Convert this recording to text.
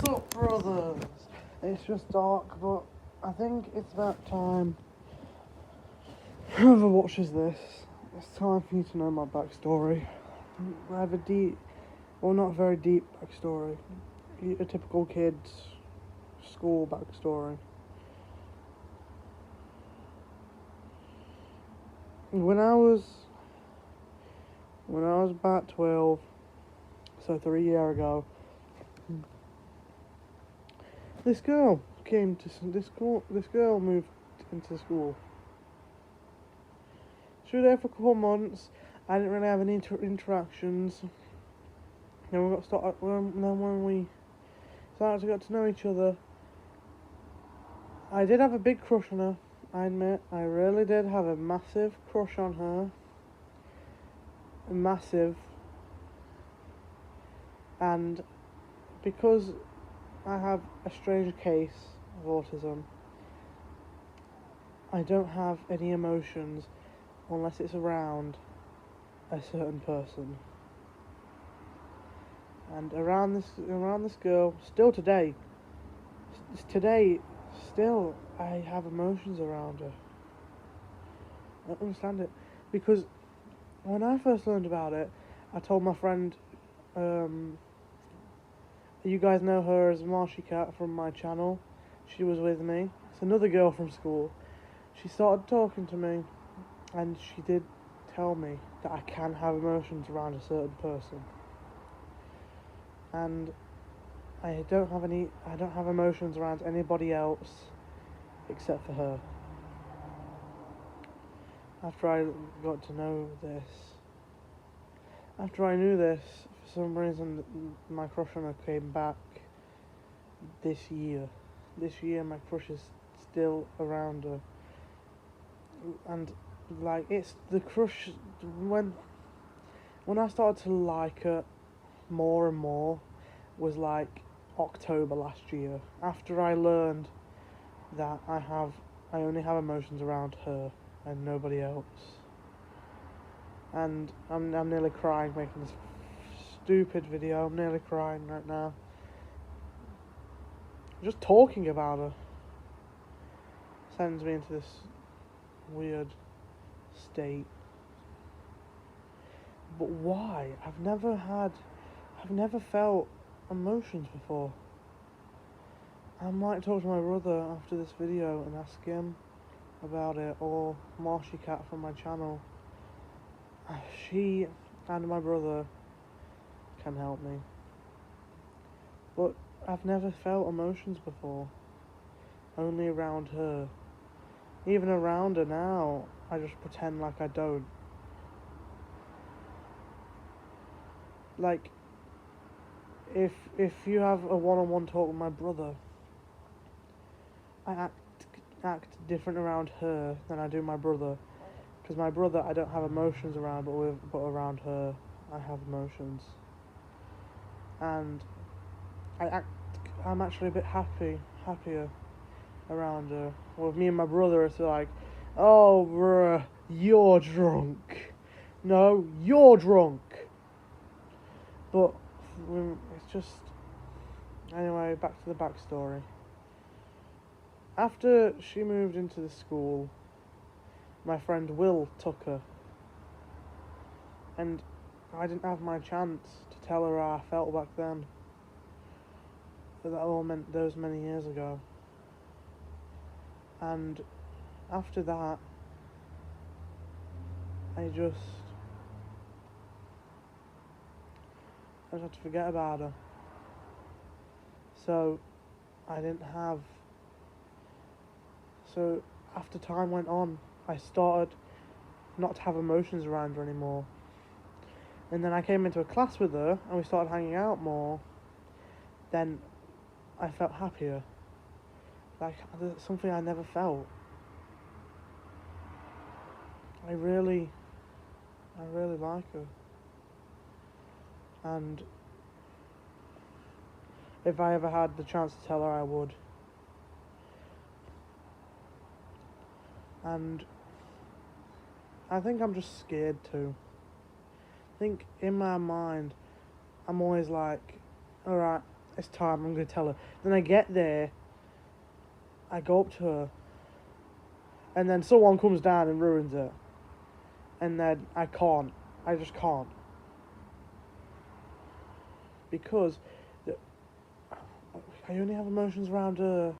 Sup, brothers? It's just dark, but I think it's about time. Whoever watches this, it's time for you to know my backstory. I have a deep, well, not very deep backstory. A typical kid's school backstory. When I was about 12, so 3 years ago, this girl came to this school. This girl moved into school. She was there for a couple of months. I didn't really have any interactions. Then we got started. Then when we started to get to know each other, I did have a big crush on her. I admit, I really did have a massive crush on her. Massive. And because I have a strange case of autism, I don't have any emotions unless it's around a certain person. And around this girl, still today, still I have emotions around her. I don't understand it, because when I first learned about it, I told my friend, you guys know her as Marshy Cat from my channel. She was with me. It's another girl from school. She started talking to me, and she did tell me that I can have emotions around a certain person. And I don't have emotions around anybody else except for her. After I got to know this, after I knew this, for some reason my crush on her came back this year. This year my crush is still around her. And like, it's the crush when I started to like her more and more was like October last year, after I learned that I only have emotions around her and nobody else. And I'm nearly crying making this stupid video. I'm nearly crying right now. Just talking about her sends me into this weird state. But why? I've never felt emotions before. I might talk to my brother after this video and ask him about it, or Marshy Cat from my channel. She and my brother can help me. But I've never felt emotions before. Only around her. Even around her now, I just pretend like I don't. Like, if you have a one-on-one talk with my brother, I act different around her than I do my brother. Because my brother, I don't have emotions around, but around her, I have emotions. And I'm actually a bit happier around her. With me and my brother, it's like, oh, bruh, you're drunk. No, you're drunk. But it's just... Anyway, back to the backstory. After she moved into the school, my friend Will took her. And I didn't have my chance to tell her how I felt back then. But that all meant those many years ago. And after that, I just had to forget about her. So after time went on, I started not to have emotions around her anymore. And then I came into a class with her, and we started hanging out more. Then I felt happier. Like, something I never felt. I really like her. And if I ever had the chance to tell her, I would. And I think I'm just scared too. I think in my mind, I'm always like, alright, it's time, I'm going to tell her. Then I get there, I go up to her, and then someone comes down and ruins it. And then I just can't. Because I only have emotions around her.